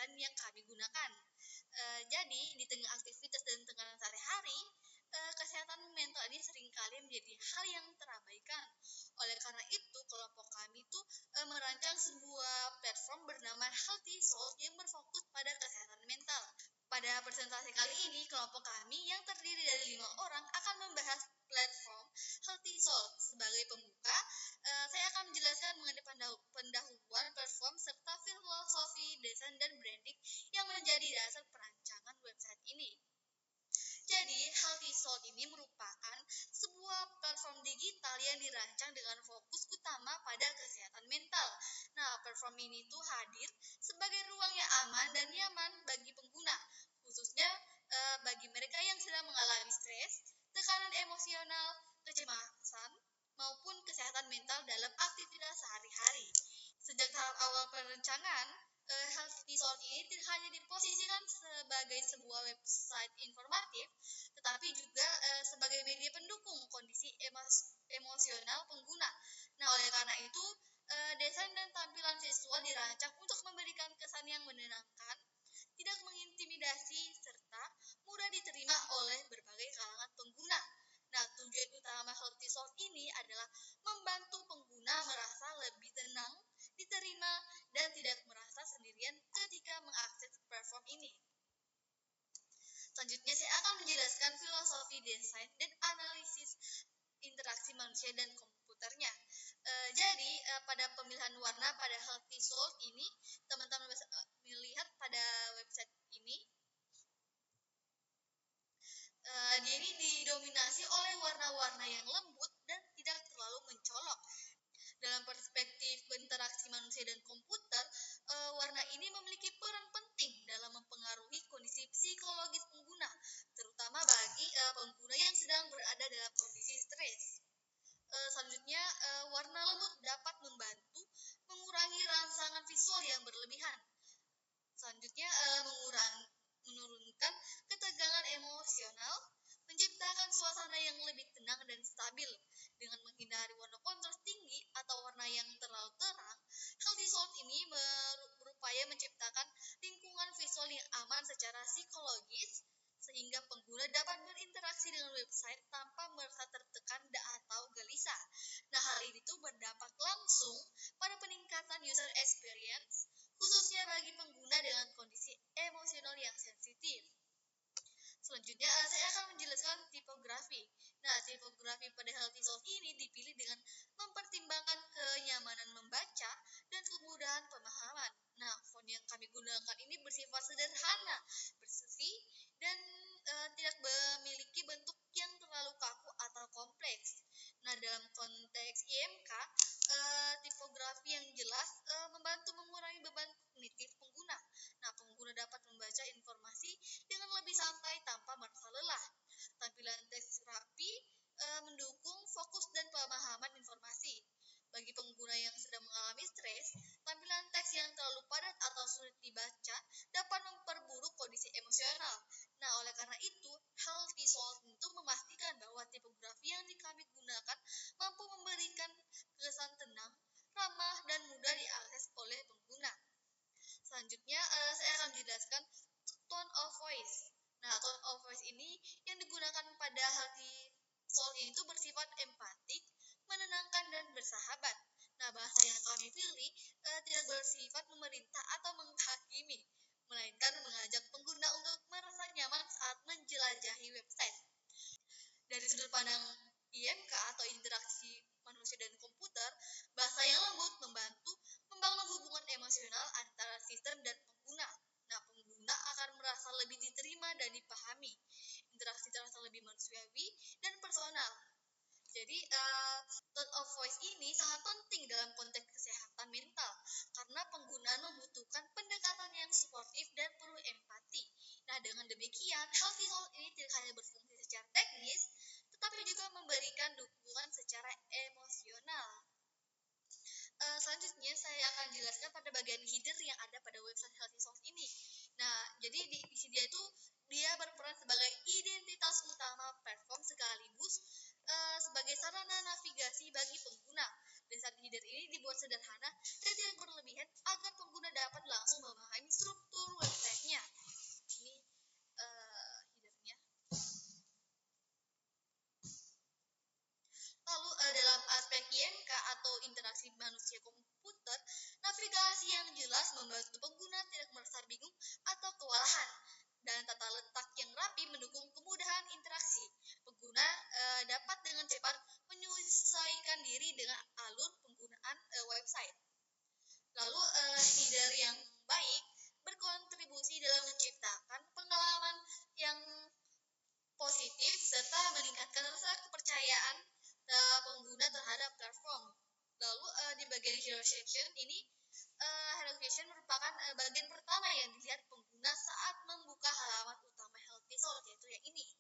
desain yang kami gunakan. Jadi, di tengah aktivitas dan tekanan sehari-hari, kesehatan mental ini seringkali menjadi hal yang terabaikan. Oleh karena itu, kelompok kami itu merancang sebuah platform bernama Healthy Soul yang berfokus pada kesehatan mental. Pada presentasi kali ini, kelompok kami yang terdiri dari 5 orang akan membahas platform Healthy Soul. Sebagai pembuka, saya akan menjelaskan mengenai pendahuluan platform serta filosofi desain dan branding yang menjadi dasar perancangan website ini. Jadi, Healthy Soul ini merupakan sebuah platform digital yang dirancang dengan fokus utama pada kesehatan mental. Nah, platform ini tuh hadir sebagai ruang yang aman dan nyaman bagi pengguna, khususnya bagi mereka yang sedang mengalami stres, tekanan emosional, kecemasan, maupun kesehatan mental dalam aktivitas sehari-hari. Sejak tahap awal perencanaan, Healthy Soul ini tidak hanya diposisikan sebagai sebuah website informatif, tetapi juga sebagai media pendukung kondisi emosional pengguna. Nah, oleh karena itu, desain dan tampilan visual dirancang untuk memberikan kesan yang menenangkan, tidak mengintimidasi, serta mudah diterima oleh berbagai kalangan pengguna. Nah, tujuan utama Healthy Soul ini adalah membantu pengguna merasa lebih tenang, diterima, dan tidak merasa sendirian ketika mengakses platform ini. Selanjutnya, saya akan menjelaskan filosofi desain dan analisis interaksi manusia dan komputernya. Jadi, pada pemilihan warna pada Healthy Soul ini, teman-teman bisa melihat pada website ini, dia ini didominasi oleh warna-warna yang lembut dan tidak terlalu mencolok. Dalam perspektif interaksi manusia dan komputer, warna ini memiliki peran penting dalam mempengaruhi kondisi psikologis pengguna, terutama bagi pengguna yang sedang berada dalam kondisi stres. Selanjutnya, warna lembut dapat membantu mengurangi rangsangan visual yang berlebihan. Selanjutnya, menurunkan ketegangan emosional, menciptakan suasana yang lebih tenang dan stabil. Dengan menghindari warna kontras tinggi atau warna yang terlalu terang, Healthy Soul ini berupaya menciptakan lingkungan visual yang aman secara psikologis, sehingga pengguna dapat berinteraksi dengan website tanpa merasa tertekan atau gelisah. Nah, hal ini tuh berdampak langsung pada peningkatan user experience, khususnya bagi pengguna dengan kondisi emosional yang sensitif. Selanjutnya, saya akan menjelaskan tipografi. Nah, tipografi pada Healthy Soul ini dipilih dengan mempertimbangkan kenyamanan membaca dan kemudahan pemahaman. Nah, font yang kami gunakan ini bersifat sederhana, bersih, dan tidak memiliki bentuk yang terlalu kaku atau kompleks. Nah, dalam konteks IMK, tipografi yang jelas membantu mengurangi beban kognitif pengguna. Nah, pengguna dapat membaca informasi dengan lebih santai tanpa merasa lelah. Tampilan teks rapi mendukung fokus dan pemahaman informasi. Bagi pengguna yang sedang mengalami stres, tampilan teks yang terlalu padat atau sulit dibaca dapat memperburuk kondisi emosional. Nah, oleh karena itu, Healthy Soul untuk memastikan bahwa tipografi yang kami gunakan mampu memberikan kesan tenang, ramah, dan mudah diakses oleh pengguna. Selanjutnya, saya akan menjelaskan tone of voice. Nah, tone of voice ini yang digunakan pada Healthy Soul itu bersifat empatik, menenangkan, dan bersahabat. Nah, bahasa yang kami pilih tidak bersifat memerintah atau menghakimi, melainkan mengajak pengguna untuk merasa nyaman saat menjelajahi website. Dari sudut pandang IMK atau interaksi manusia dan komputer, bahasa yang lembut membantu membangun hubungan emosional antara sistem dan pengguna. Nah, pengguna akan merasa lebih diterima dan dipahami. Interaksi terasa lebih manusiawi dan personal. Jadi, tone of voice ini sangat penting dalam konteks kesehatan mental, karena pengguna membutuhkan pendekatan yang suportif dan perlu empati. Nah, dengan demikian, Healthy Soul ini tidak hanya berfungsi secara teknis, tetapi juga memberikan dukungan secara emosional. Selanjutnya, saya akan jelaskan pada bagian header yang ada pada website Healthy Soul ini. Nah, jadi di sini itu dia berperan sebagai identitas utama platform sekaligus sebagai sarana navigasi bagi pengguna. Desain header ini dibuat sederhana dan tidak berlebihan agar pengguna dapat langsung memahami struktur section ini hero section merupakan bagian pertama yang dilihat pengguna saat membuka halaman utama Health Result, yaitu yang ini.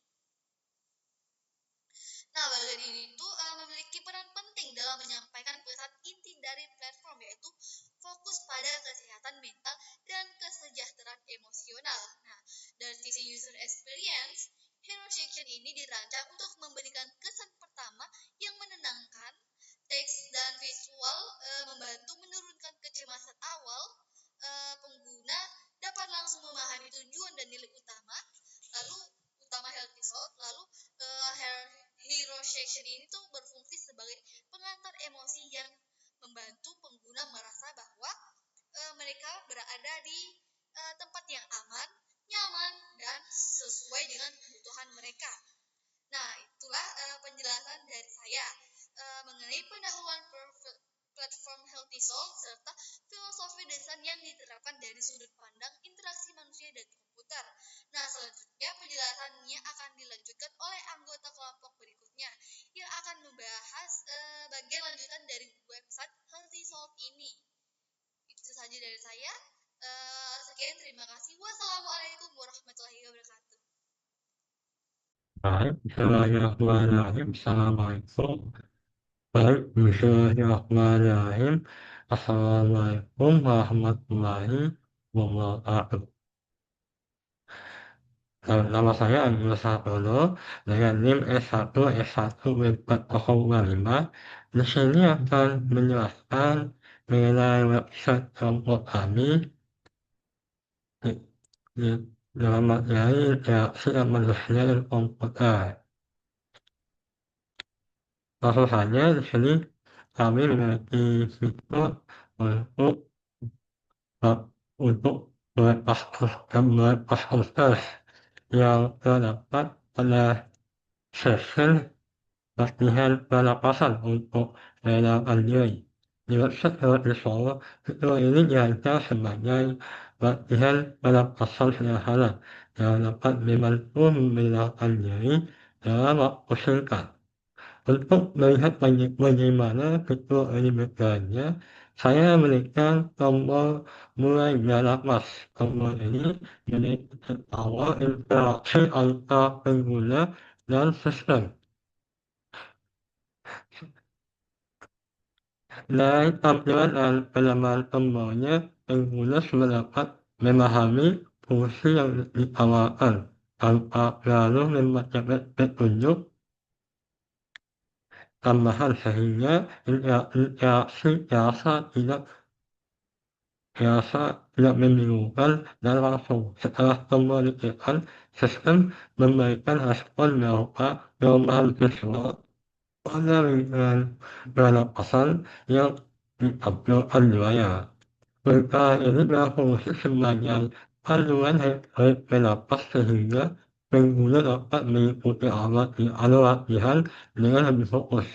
Nah, bagian ini tuh memiliki peran penting dalam menyampaikan pesan inti dari platform, yaitu fokus pada kesehatan mental dan kesejahteraan emosional. Nah, dari sisi user experience, hero section ini dirancang untuk memberikan kesan pertama yang menenangkan. Teks dan visual membantu menurunkan kecemasan awal. Pengguna dapat langsung memahami tujuan dan nilai utama, lalu utama Health Result, lalu hero section ini tuh berfungsi sebagai pengantar emosi yang membantu pengguna merasa bahwa mereka berada di tempat yang aman, nyaman, dan sesuai dengan kebutuhan mereka. Nah, itulah penjelasan dari saya mengenai pendahuluan platform Health Result serta filosofi desain yang diterapkan dari sudut pandang interaksi manusia dan komputer. Nah, selanjutnya penjelasannya akan dilanjutkan oleh anggota kelompok berikutnya yang akan membahas bagian lanjutan dari website Health Result ini. Itu saja dari saya. Sekian, terima kasih. Wassalamualaikum warahmatullahi wabarakatuh. Baik, bismillahirrahmanirrahim. Assalamualaikum. Baik, bismillahirrahmanirrahim. Assalamualaikum warahmatullahi wabarakatuh. Nama saya Agus Sapono dengan NIM S1 S1W405. Di sini akan menjelaskan mengenai website kelompok kami di dalam materi interaksi manusia dan komputer. Langsung saja di sini kami memiliki fitur untuk melepas proses yang terdapat pada session latihan pernapasan untuk menenangkan diri. Di website Health Result, fitur ini dirancang sebagai latihan pernapasan sederhana yang dapat membantu menenangkan diri dalam waktu singkat. Untuk melihat bagaimana fitur ini bekerja, saya menekan tombol mulai bernapas. Tombol ini menjadi titik awal interaksi antara pengguna dan sistem. Dari tampilan dan pelemahan tombolnya, pengguna sudah dapat memahami fungsi yang ditawarkan tanpa perlu membaca petunjuk tambahan sehingga interaksi tidak membingungkan dan langsung. Setelah tombol ditekan, sistem memberikan respon berupa perubahan visual pada lingkaran pernapasan yang ditampilkan di layar. Lingkaran ini berfungsi sebagai panduan ritme napas sehingga pengguna dapat mengikuti alur latihan dengan lebih fokus.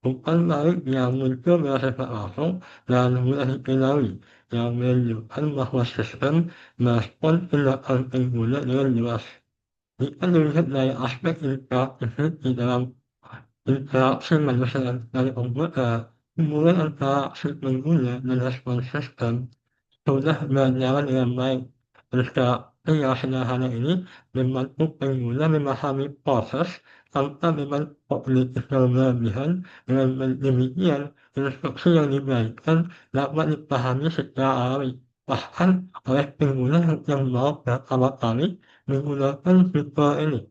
Umpan balik yang muncul bersifat langsung dan mudah dikenali, yang menunjukkan bahwa sistem merespon tindakan pengguna dengan jelas. Jika dilihat dari aspek interaktif di dalam interaksi manusia dan komputer, hubungan antara si pengguna dan respon sistem sudah berjalan dengan baik. Interaksi yang sederhana ini membantu pengguna memahami proses tanpa beban kognitif yang berlebihan. Dengan demikian, instruksi yang diberikan dapat dipahami secara alami, bahkan oleh pengguna yang baru pertama kali menggunakan fitur ini.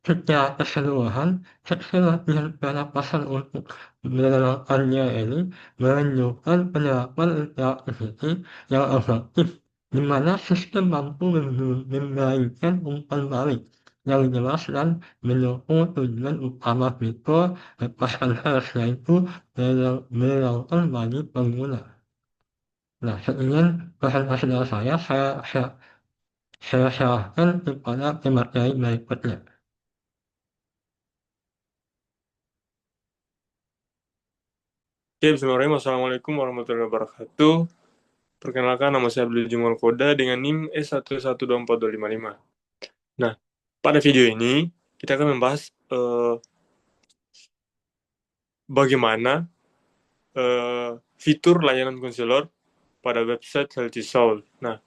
Secara keseluruhan, seksi latihan pernapasan untuk menenangkannya ini menunjukkan penerapan interaktiviti yang efektif, di mana sistem mampu memberikan umpan balik yang jelas dan mendukung tujuan utama fitur lepaskan hers, yaitu menenangkan bagi pengguna. Nah, sekian presentasi dari saya serahkan kepada pemateri berikutnya. Bismillahirrahmanirrahim. Assalamualaikum warahmatullahi wabarakatuh. Perkenalkan, nama saya Abdul Jumal Koda dengan NIM S1124255. Nah, pada video ini kita akan membahas bagaimana fitur layanan konselor pada website Healthy Soul. Nah,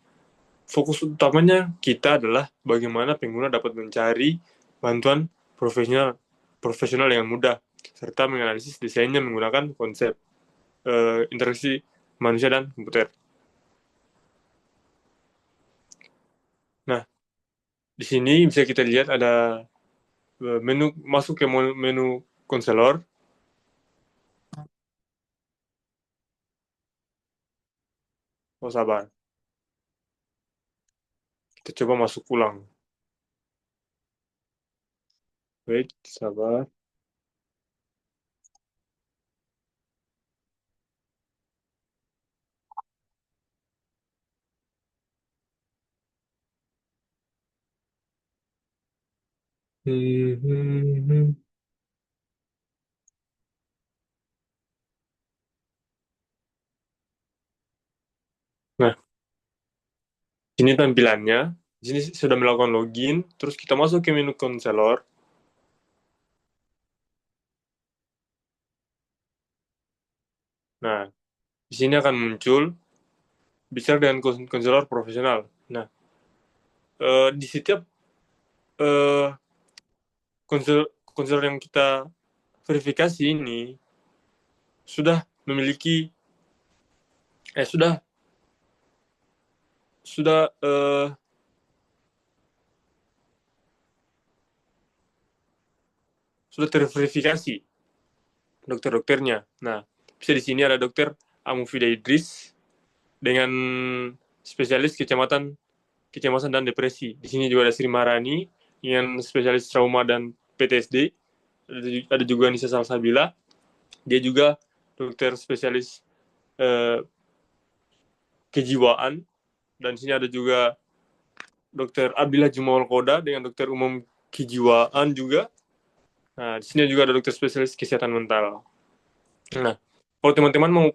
fokus utamanya kita adalah bagaimana pengguna dapat mencari bantuan profesional dengan mudah, serta menganalisis desainnya menggunakan konsep interaksi manusia dan komputer. Nah, di sini bisa kita lihat ada menu, masuk ke menu konselor. Oh, sabar. Kita coba masuk ulang. Baik, sabar. Nah, ini tampilannya. Di sini sudah melakukan login, terus kita masuk ke menu konselor. Nah, di sini akan muncul bicara dengan konselor profesional. Nah, di setiap konselor yang kita verifikasi ini sudah memiliki sudah terverifikasi dokter-dokternya. Nah, bisa di sini ada dokter Amufida Idris dengan spesialis kecemasan dan depresi. Di sini juga ada Sri Maharani dengan spesialis trauma dan PTSD. Ada juga Nisa Salsabila. Dia juga dokter spesialis kejiwaan. Dan di sini ada juga dokter Abdillah Jumaul Koda dengan dokter umum kejiwaan juga. Nah, di sini juga ada dokter spesialis kesehatan mental. Nah, kalau teman-teman mau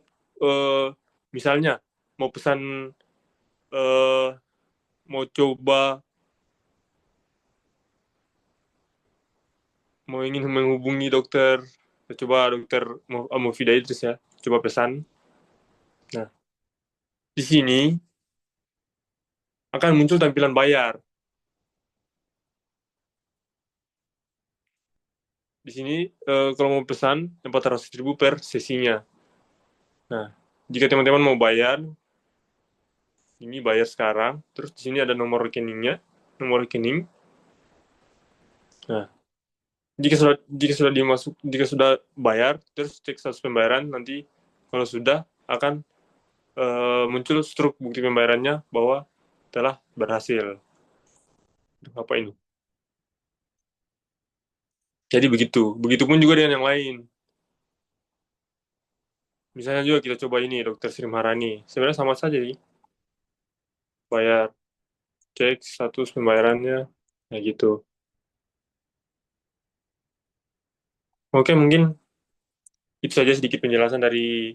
misalnya mau pesan mau ingin menghubungi dokter, coba dokter Amufida Idris ya, coba pesan. Nah, di sini akan muncul tampilan bayar. Di sini kalau mau pesan 400.000 per sesinya. Nah, jika teman-teman mau bayar, ini bayar sekarang. Terus di sini ada nomor rekeningnya, nomor rekening. Nah, jika sudah bayar, terus cek status pembayaran, nanti kalau sudah akan muncul struk bukti pembayarannya bahwa telah berhasil. Apa ini? Jadi begitu. Begitupun juga dengan yang lain. Misalnya juga kita coba ini, Dokter Sri Maharani. Sebenarnya sama saja sih. Bayar, cek status pembayarannya, nah gitu. Oke, mungkin itu saja sedikit penjelasan dari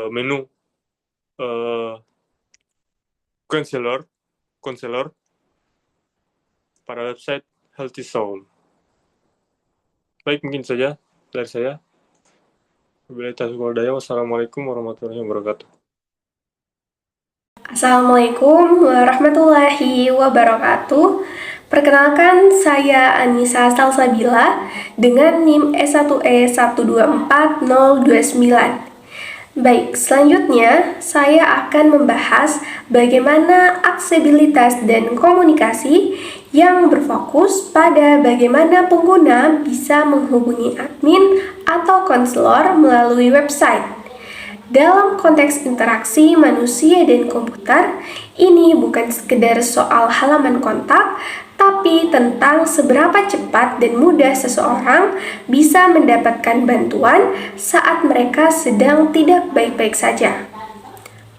menu konselor pada website Healthy Soul. Baik, mungkin saja dari saya. Wassalamualaikum warahmatullahi wabarakatuh. Assalamualaikum warahmatullahi wabarakatuh. Perkenalkan, saya Anissa Salsabila dengan NIM S1E124029. Baik, selanjutnya saya akan membahas bagaimana aksesibilitas dan komunikasi yang berfokus pada bagaimana pengguna bisa menghubungi admin atau konselor melalui website. Dalam konteks interaksi manusia dan komputer, ini bukan sekedar soal halaman kontak, tapi tentang seberapa cepat dan mudah seseorang bisa mendapatkan bantuan saat mereka sedang tidak baik-baik saja.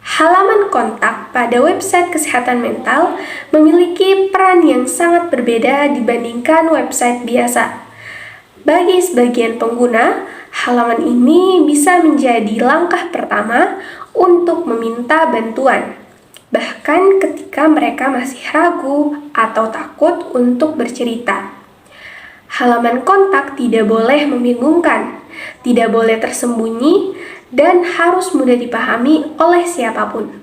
Halaman kontak pada website kesehatan mental memiliki peran yang sangat berbeda dibandingkan website biasa. Bagi sebagian pengguna, halaman ini bisa menjadi langkah pertama untuk meminta bantuan, bahkan ketika mereka masih ragu atau takut untuk bercerita. Halaman kontak tidak boleh membingungkan, tidak boleh tersembunyi, dan harus mudah dipahami oleh siapapun,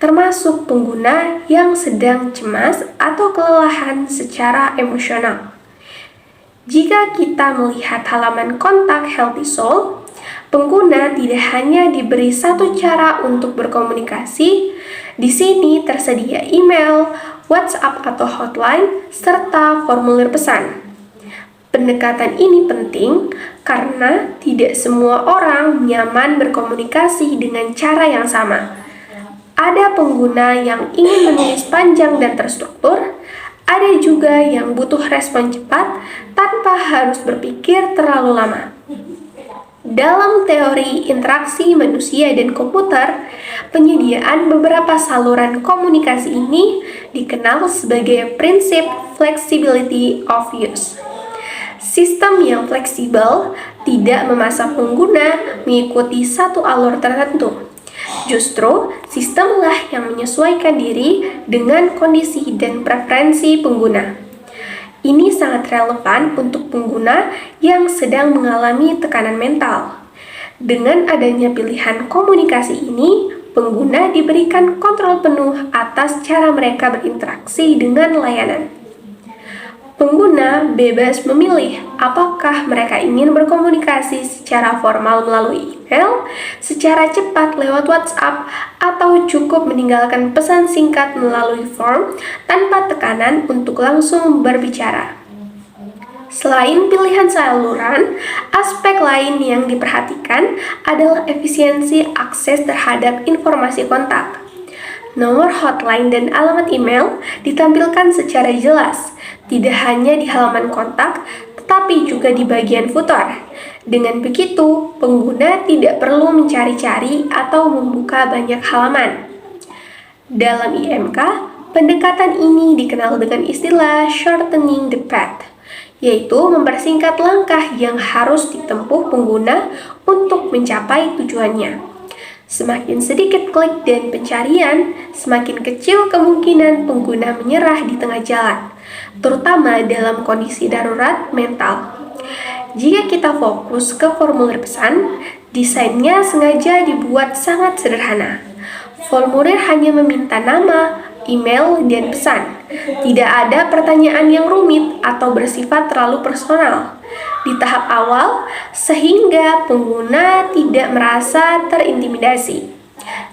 termasuk pengguna yang sedang cemas atau kelelahan secara emosional. Jika kita melihat halaman kontak Healthy Soul, pengguna tidak hanya diberi satu cara untuk berkomunikasi. Di sini tersedia email, WhatsApp atau hotline, serta formulir pesan. Pendekatan ini penting karena tidak semua orang nyaman berkomunikasi dengan cara yang sama. Ada pengguna yang ingin menulis panjang dan terstruktur, ada juga yang butuh respon cepat tanpa harus berpikir terlalu lama. Dalam teori interaksi manusia dan komputer, penyediaan beberapa saluran komunikasi ini dikenal sebagai prinsip flexibility of use. Sistem yang fleksibel tidak memaksa pengguna mengikuti satu alur tertentu. Justru, sistemlah yang menyesuaikan diri dengan kondisi dan preferensi pengguna. Ini sangat relevan untuk pengguna yang sedang mengalami tekanan mental. Dengan adanya pilihan komunikasi ini, pengguna diberikan kontrol penuh atas cara mereka berinteraksi dengan layanan. Pengguna bebas memilih apakah mereka ingin berkomunikasi secara formal melalui email, secara cepat lewat WhatsApp, atau cukup meninggalkan pesan singkat melalui form tanpa tekanan untuk langsung berbicara. Selain pilihan saluran, aspek lain yang diperhatikan adalah efisiensi akses terhadap informasi kontak. Nomor hotline dan alamat email ditampilkan secara jelas, tidak hanya di halaman kontak, tetapi juga di bagian footer. Dengan begitu, pengguna tidak perlu mencari-cari atau membuka banyak halaman. Dalam IMK, pendekatan ini dikenal dengan istilah shortening the path, yaitu mempersingkat langkah yang harus ditempuh pengguna untuk mencapai tujuannya. Semakin sedikit klik dan pencarian, semakin kecil kemungkinan pengguna menyerah di tengah jalan, terutama dalam kondisi darurat mental. Jika kita fokus ke formulir pesan, desainnya sengaja dibuat sangat sederhana. Formulir hanya meminta nama, email, dan pesan. Tidak ada pertanyaan yang rumit atau bersifat terlalu personal di tahap awal, sehingga pengguna tidak merasa terintimidasi.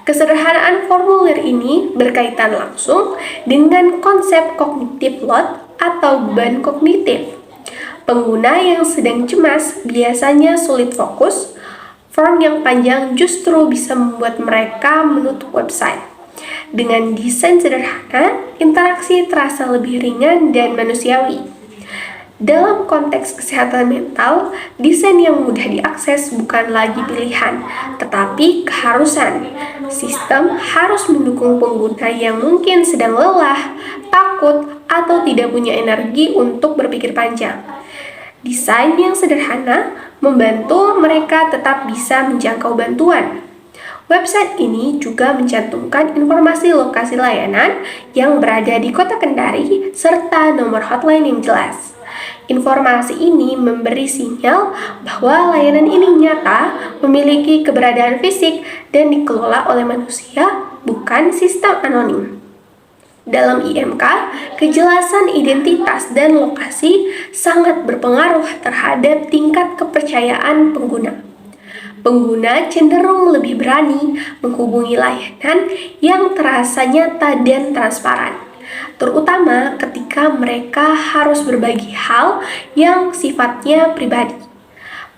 Kesederhanaan formulir ini berkaitan langsung dengan konsep cognitive load atau beban kognitif. Pengguna yang sedang cemas biasanya sulit fokus. Form yang panjang justru bisa membuat mereka menutup website. Dengan desain sederhana, interaksi terasa lebih ringan dan manusiawi. Dalam konteks kesehatan mental, desain yang mudah diakses bukan lagi pilihan, tetapi keharusan. Sistem harus mendukung pengguna yang mungkin sedang lelah, takut, atau tidak punya energi untuk berpikir panjang. Desain yang sederhana membantu mereka tetap bisa menjangkau bantuan. Website ini juga mencantumkan informasi lokasi layanan yang berada di Kota Kendari serta nomor hotline yang jelas. Informasi ini memberi sinyal bahwa layanan ini nyata, memiliki keberadaan fisik, dan dikelola oleh manusia, bukan sistem anonim. Dalam IMK, kejelasan identitas dan lokasi sangat berpengaruh terhadap tingkat kepercayaan pengguna. Pengguna cenderung lebih berani menghubungi layanan yang terasa nyata dan transparan, terutama ketika mereka harus berbagi hal yang sifatnya pribadi.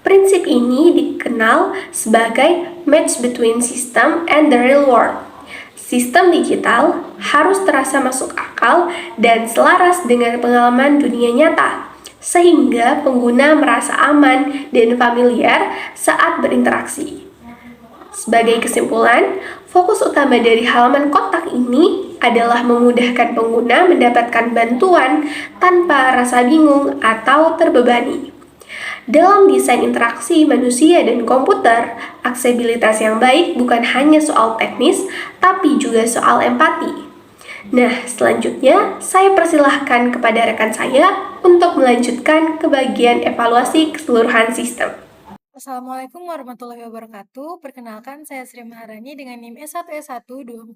Prinsip ini dikenal sebagai match between system and the real world. Sistem digital harus terasa masuk akal dan selaras dengan pengalaman dunia nyata, sehingga pengguna merasa aman dan familiar saat berinteraksi. Sebagai kesimpulan, fokus utama dari halaman kontak ini adalah memudahkan pengguna mendapatkan bantuan tanpa rasa bingung atau terbebani. Dalam desain interaksi manusia dan komputer, aksesibilitas yang baik bukan hanya soal teknis, tapi juga soal empati. Nah, selanjutnya saya persilahkan kepada rekan saya untuk melanjutkan ke bagian evaluasi keseluruhan sistem. Assalamualaikum warahmatullahi wabarakatuh. Perkenalkan, saya Sri Maharani dengan NIM S1S1 24051.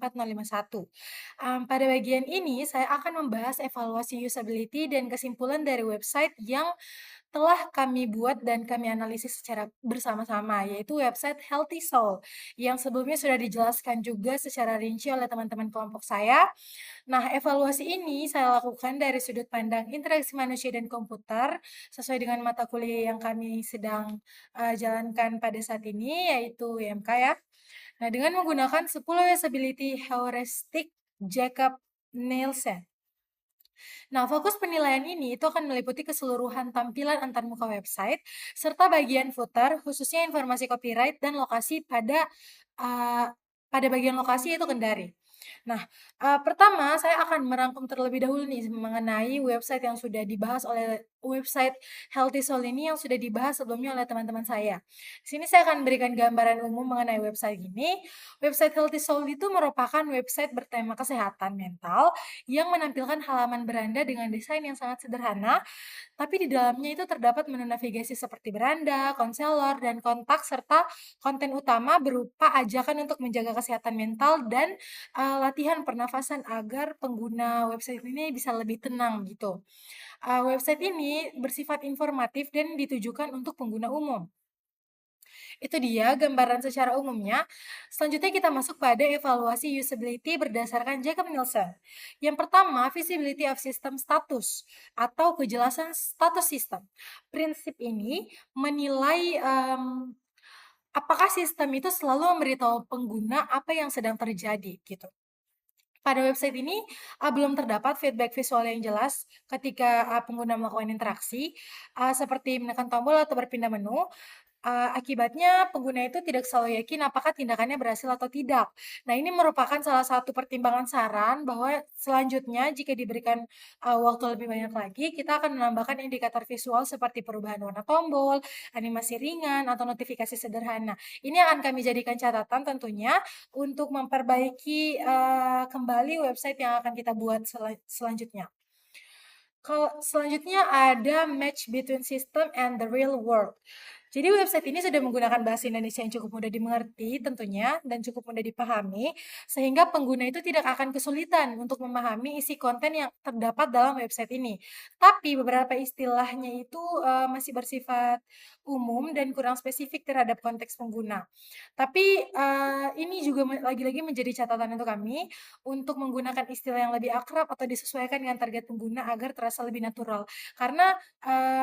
Pada bagian ini, saya akan membahas evaluasi usability dan kesimpulan dari website yang telah kami buat dan kami analisis secara bersama-sama, yaitu website Healthy Soul, yang sebelumnya sudah dijelaskan juga secara rinci oleh teman-teman kelompok saya. Nah, evaluasi ini saya lakukan dari sudut pandang interaksi manusia dan komputer, sesuai dengan mata kuliah yang kami sedang jalankan pada saat ini, yaitu IMK ya. Nah, dengan menggunakan 10 usability heuristic Jacob Nielsen. Nah, fokus penilaian ini itu akan meliputi keseluruhan tampilan antarmuka website, serta bagian footer, khususnya informasi copyright dan lokasi pada bagian lokasi yaitu Kendari. Nah, pertama saya akan merangkum terlebih dahulu nih mengenai website yang sudah dibahas oleh website Healthy Soul ini yang sudah dibahas sebelumnya oleh teman-teman saya. Di sini saya akan berikan gambaran umum mengenai website ini. Website Healthy Soul itu merupakan website bertema kesehatan mental yang menampilkan halaman beranda dengan desain yang sangat sederhana, tapi di dalamnya itu terdapat menu navigasi seperti beranda, konselor, dan kontak, serta konten utama berupa ajakan untuk menjaga kesehatan mental dan latihan pernafasan agar pengguna website ini bisa lebih tenang gitu. Website ini bersifat informatif dan ditujukan untuk pengguna umum. Itu dia gambaran secara umumnya. Selanjutnya kita masuk pada evaluasi usability berdasarkan Jacob Nielsen. Yang pertama, visibility of system status atau kejelasan status sistem. Prinsip ini menilai apakah sistem itu selalu memberitahu pengguna apa yang sedang terjadi gitu. Pada website ini belum terdapat feedback visual yang jelas ketika pengguna melakukan interaksi, seperti menekan tombol atau berpindah menu. Akibatnya pengguna itu tidak selalu yakin apakah tindakannya berhasil atau tidak. Nah, ini merupakan salah satu pertimbangan saran bahwa selanjutnya jika diberikan waktu lebih banyak lagi, kita akan menambahkan indikator visual seperti perubahan warna tombol, animasi ringan, atau notifikasi sederhana. Ini akan kami jadikan catatan tentunya untuk memperbaiki kembali website yang akan kita buat selanjutnya. Kalau selanjutnya ada match between system and the real world. Jadi website ini sudah menggunakan bahasa Indonesia yang cukup mudah dimengerti tentunya dan cukup mudah dipahami, sehingga pengguna itu tidak akan kesulitan untuk memahami isi konten yang terdapat dalam website ini. Tapi beberapa istilahnya itu masih bersifat umum dan kurang spesifik terhadap konteks pengguna. Tapi ini juga lagi-lagi menjadi catatan untuk kami untuk menggunakan istilah yang lebih akrab atau disesuaikan dengan target pengguna agar terasa lebih natural. Karena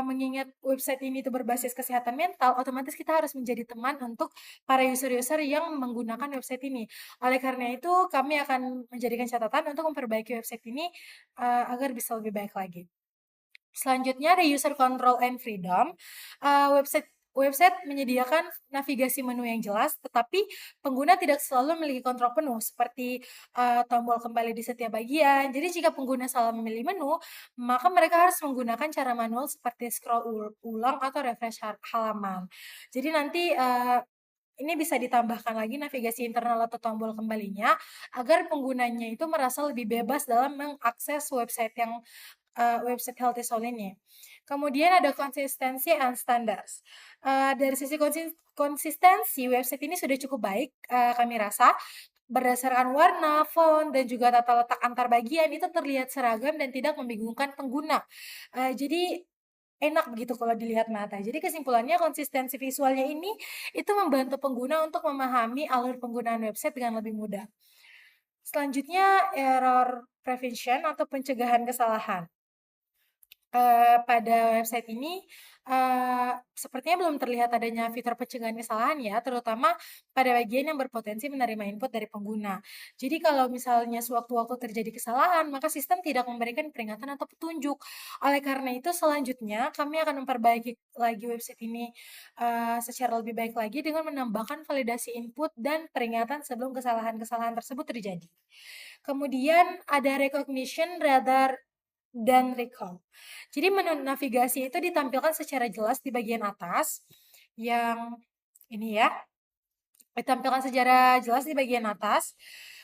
mengingat website ini itu berbasis kesehatan mental, otomatis kita harus menjadi teman untuk para user-user yang menggunakan website ini. Oleh karena itu, kami akan menjadikan catatan untuk memperbaiki website ini agar bisa lebih baik lagi. Selanjutnya ada user control and freedom. Website menyediakan navigasi menu yang jelas, tetapi pengguna tidak selalu memiliki kontrol penuh, seperti tombol kembali di setiap bagian. Jadi jika pengguna salah memilih menu, maka mereka harus menggunakan cara manual seperti scroll ulang atau refresh halaman. Jadi nanti ini bisa ditambahkan lagi navigasi internal atau tombol kembalinya, agar penggunanya itu merasa lebih bebas dalam mengakses website website Healthy Soul ini. Kemudian ada konsistensi and standards. Dari sisi konsistensi, website ini sudah cukup baik kami rasa. Berdasarkan warna, font, dan juga tata letak antar bagian itu terlihat seragam dan tidak membingungkan pengguna. Jadi enak begitu kalau dilihat mata. Jadi kesimpulannya konsistensi visualnya ini itu membantu pengguna untuk memahami alur penggunaan website dengan lebih mudah. Selanjutnya error prevention atau pencegahan kesalahan. Pada website ini sepertinya belum terlihat adanya fitur pencegahan kesalahan ya, terutama pada bagian yang berpotensi menerima input dari pengguna. Jadi kalau misalnya sewaktu-waktu terjadi kesalahan, maka sistem tidak memberikan peringatan atau petunjuk. Oleh karena itu selanjutnya kami akan memperbaiki lagi website ini secara lebih baik lagi dengan menambahkan validasi input dan peringatan sebelum kesalahan-kesalahan tersebut terjadi. Kemudian ada recognition rather dan recall. Jadi menu navigasi itu ditampilkan secara jelas di bagian atas, yang ini ya, ditampilkan secara jelas di bagian atas,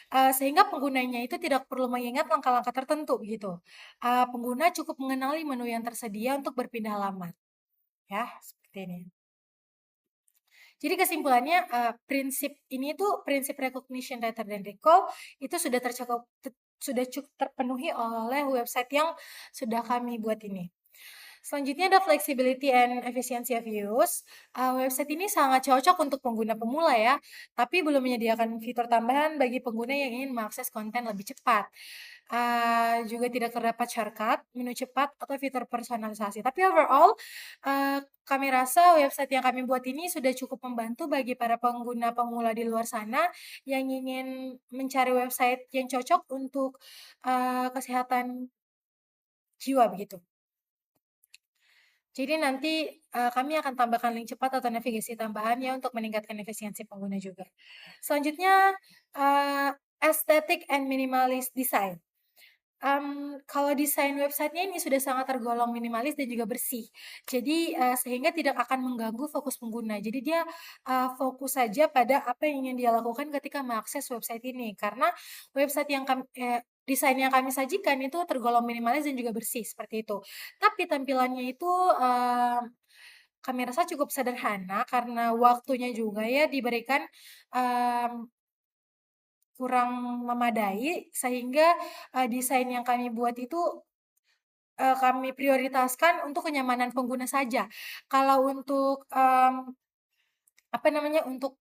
sehingga penggunanya itu tidak perlu mengingat langkah-langkah tertentu gitu. Pengguna cukup mengenali menu yang tersedia untuk berpindah halaman. Ya, seperti ini. Jadi kesimpulannya, prinsip ini tuh prinsip recognition rather than recall itu sudah sudah cukup terpenuhi oleh website yang sudah kami buat ini. Selanjutnya ada flexibility and efficiency of use. Website ini sangat cocok untuk pengguna pemula ya, tapi belum menyediakan fitur tambahan bagi pengguna yang ingin mengakses konten lebih cepat. Juga tidak terdapat shortcut, menu cepat, atau fitur personalisasi. Tapi overall, kami rasa website yang kami buat ini sudah cukup membantu bagi para pengguna pemula di luar sana yang ingin mencari website yang cocok untuk kesehatan jiwa begitu. Jadi nanti kami akan tambahkan link cepat atau navigasi tambahan ya untuk meningkatkan efisiensi pengguna juga. Selanjutnya, aesthetic and minimalist design. Kalau desain websitenya ini sudah sangat tergolong minimalis dan juga bersih. Jadi, sehingga tidak akan mengganggu fokus pengguna. Jadi dia, fokus saja pada apa yang ingin dia lakukan ketika mengakses website ini. Karena website yang desain yang kami sajikan itu tergolong minimalis dan juga bersih, seperti itu. Tapi tampilannya itu, kami rasa cukup sederhana karena waktunya juga ya diberikan, mmm kurang memadai sehingga, desain yang kami buat itu, kami prioritaskan untuk kenyamanan pengguna saja. Kalau untuk, apa namanya, untuk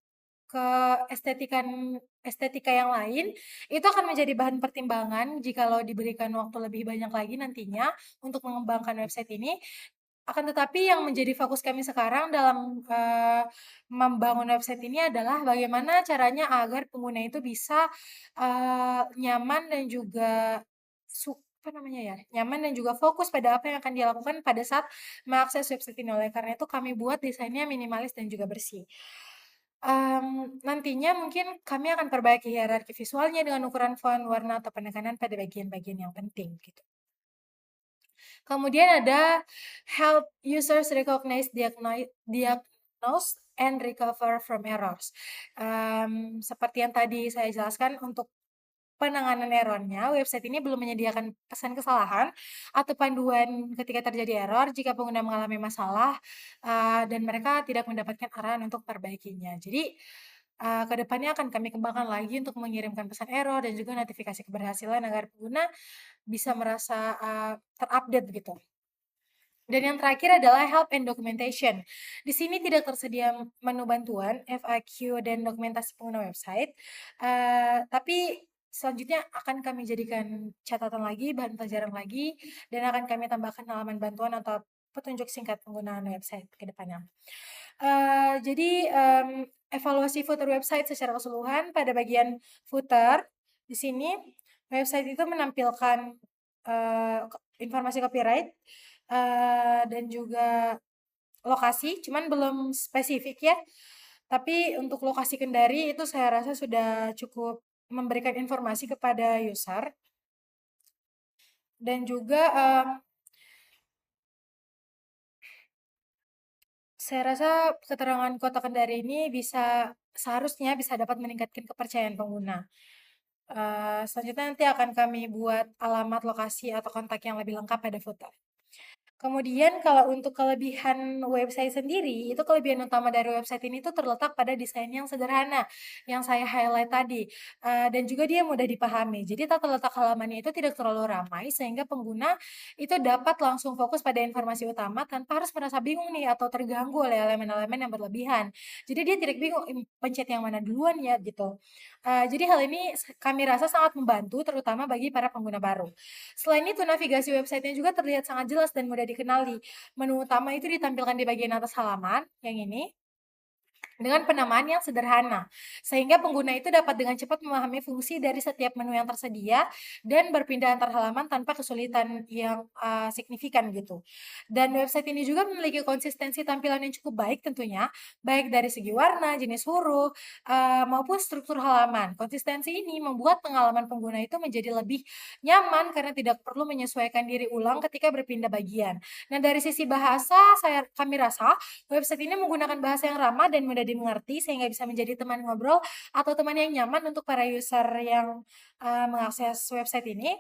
estetika yang lain, itu akan menjadi bahan pertimbangan jikalau diberikan waktu lebih banyak lagi nantinya untuk mengembangkan website ini. Akan tetapi yang menjadi fokus kami sekarang dalam, membangun website ini adalah bagaimana caranya agar pengguna itu bisa, nyaman dan juga apa namanya ya, nyaman dan juga fokus pada apa yang akan dia lakukan pada saat mengakses website ini. Oleh karena itu kami buat desainnya minimalis dan juga bersih. Nantinya mungkin kami akan perbaiki hierarki visualnya dengan ukuran font, warna, atau penekanan pada bagian-bagian yang penting, gitu. Kemudian ada help users recognize, diagnose, and recover from errors. Seperti yang tadi saya jelaskan, untuk penanganan errornya, website ini belum menyediakan pesan kesalahan atau panduan ketika terjadi error jika pengguna mengalami masalah dan mereka tidak mendapatkan arahan untuk perbaikinya. Jadi, ke depannya akan kami kembangkan lagi untuk mengirimkan pesan error dan juga notifikasi keberhasilan agar pengguna bisa merasa terupdate gitu. Dan yang terakhir adalah help and documentation. Di sini tidak tersedia menu bantuan, FAQ, dan dokumentasi pengguna website. Tapi selanjutnya akan kami jadikan catatan lagi, bahan pelajaran lagi, dan akan kami tambahkan halaman bantuan atau petunjuk singkat penggunaan website ke depannya. Jadi evaluasi footer website secara keseluruhan pada bagian footer di sini website itu menampilkan informasi copyright dan juga lokasi, cuman belum spesifik ya. Tapi untuk lokasi Kendari itu saya rasa sudah cukup memberikan informasi kepada user. Dan juga saya rasa keterangan kota Kendari ini seharusnya bisa dapat meningkatkan kepercayaan pengguna. Selanjutnya nanti akan kami buat alamat, lokasi, atau kontak yang lebih lengkap pada footer. Kemudian kalau untuk kelebihan website sendiri, itu kelebihan utama dari website ini tuh terletak pada desain yang sederhana, yang saya highlight tadi, dan juga dia mudah dipahami. Jadi tata letak halamannya itu tidak terlalu ramai sehingga pengguna itu dapat langsung fokus pada informasi utama tanpa harus merasa bingung nih atau terganggu oleh elemen-elemen yang berlebihan. Jadi dia tidak bingung, pencet yang mana duluan ya gitu. Jadi hal ini kami rasa sangat membantu terutama bagi para pengguna baru. Selain itu, navigasi websitenya juga terlihat sangat jelas dan mudah dikenali. Menu utama itu ditampilkan di bagian atas halaman, yang ini, dengan penamaan yang sederhana, sehingga pengguna itu dapat dengan cepat memahami fungsi dari setiap menu yang tersedia dan berpindah antar halaman tanpa kesulitan yang signifikan gitu. Dan website ini juga memiliki konsistensi tampilan yang cukup baik tentunya, baik dari segi warna, jenis huruf, maupun struktur halaman. Konsistensi ini membuat pengalaman pengguna itu menjadi lebih nyaman karena tidak perlu menyesuaikan diri ulang ketika berpindah bagian. Nah, dari sisi bahasa, kami rasa website ini menggunakan bahasa yang ramah dan mudah dimengerti sehingga bisa menjadi teman ngobrol atau teman yang nyaman untuk para user yang mengakses website ini,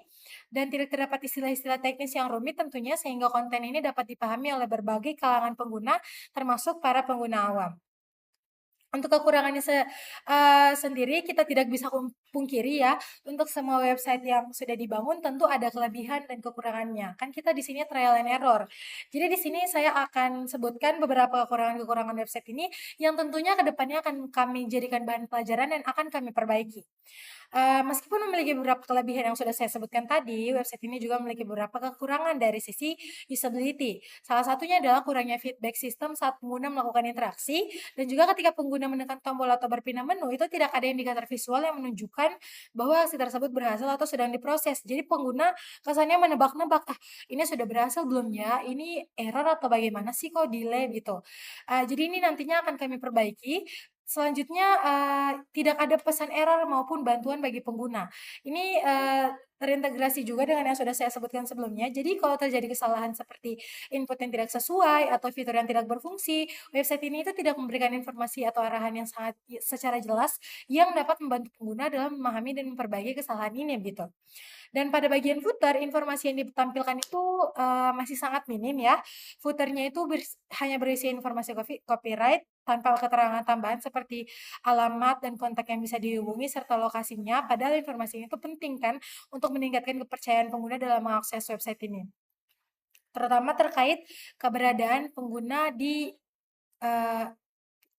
dan tidak terdapat istilah-istilah teknis yang rumit tentunya sehingga konten ini dapat dipahami oleh berbagai kalangan pengguna termasuk para pengguna awam. Untuk kekurangannya sendiri kita tidak bisa pungkiri ya, untuk semua website yang sudah dibangun tentu ada kelebihan dan kekurangannya. Kan kita di sini trial and error. Jadi di sini saya akan sebutkan beberapa kekurangan-kekurangan website ini yang tentunya ke depannya akan kami jadikan bahan pelajaran dan akan kami perbaiki. Meskipun memiliki beberapa kelebihan yang sudah saya sebutkan tadi, website ini juga memiliki beberapa kekurangan dari sisi usability. Salah satunya adalah kurangnya feedback system saat pengguna melakukan interaksi, dan juga ketika pengguna menekan tombol atau berpindah menu, itu tidak ada indikator visual yang menunjukkan bahwa aksi tersebut berhasil atau sedang diproses. Jadi pengguna kesannya menebak-nebak, ini sudah berhasil belum ya? Ini error atau bagaimana sih kok delay gitu. Jadi ini nantinya akan kami perbaiki. Selanjutnya, tidak ada pesan error maupun bantuan bagi pengguna. Ini, terintegrasi juga dengan yang sudah saya sebutkan sebelumnya. Jadi kalau terjadi kesalahan seperti input yang tidak sesuai atau fitur yang tidak berfungsi, website ini itu tidak memberikan informasi atau arahan yang sangat secara jelas yang dapat membantu pengguna dalam memahami dan memperbaiki kesalahan ini gitu. Dan pada bagian footer, informasi yang ditampilkan itu, masih sangat minim ya. Footernya itu hanya berisi informasi copyright tanpa keterangan tambahan seperti alamat dan kontak yang bisa dihubungi serta lokasinya, padahal informasi itu penting kan untuk meningkatkan kepercayaan pengguna dalam mengakses website ini. Terutama terkait keberadaan pengguna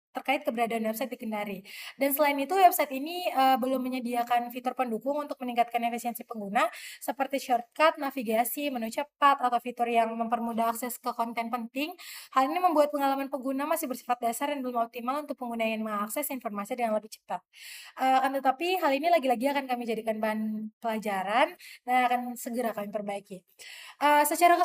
terkait keberadaan website di Kendari. Dan selain itu website ini, belum menyediakan fitur pendukung untuk meningkatkan efisiensi pengguna seperti shortcut, navigasi, menu cepat, atau fitur yang mempermudah akses ke konten penting. Hal ini membuat pengalaman pengguna masih bersifat dasar dan belum optimal untuk pengguna yang mengakses informasi dengan lebih cepat. Akan tetapi hal ini lagi-lagi akan kami jadikan bahan pelajaran dan akan segera kami perbaiki. Secara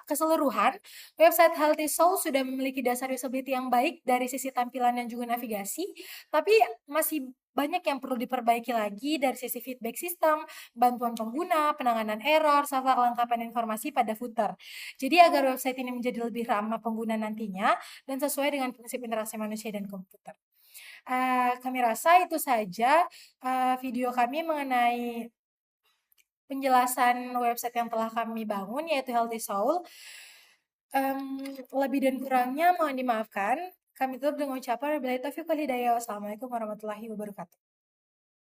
keseluruhan, website Healthy Soul sudah memiliki dasar usability yang baik dari sisi tampilan dan juga navigasi, tapi masih banyak yang perlu diperbaiki lagi dari sisi feedback system, bantuan pengguna, penanganan error, serta kelengkapan informasi pada footer. Jadi agar website ini menjadi lebih ramah pengguna nantinya dan sesuai dengan prinsip interaksi manusia dan komputer. Kami rasa itu saja video kami mengenai penjelasan website yang telah kami bangun, yaitu Healthy Soul. Lebih dan kurangnya mohon dimaafkan. Kami tutup dengan ucapan wabillahi taufiq wal hidayah. Wassalamualaikum warahmatullahi wabarakatuh.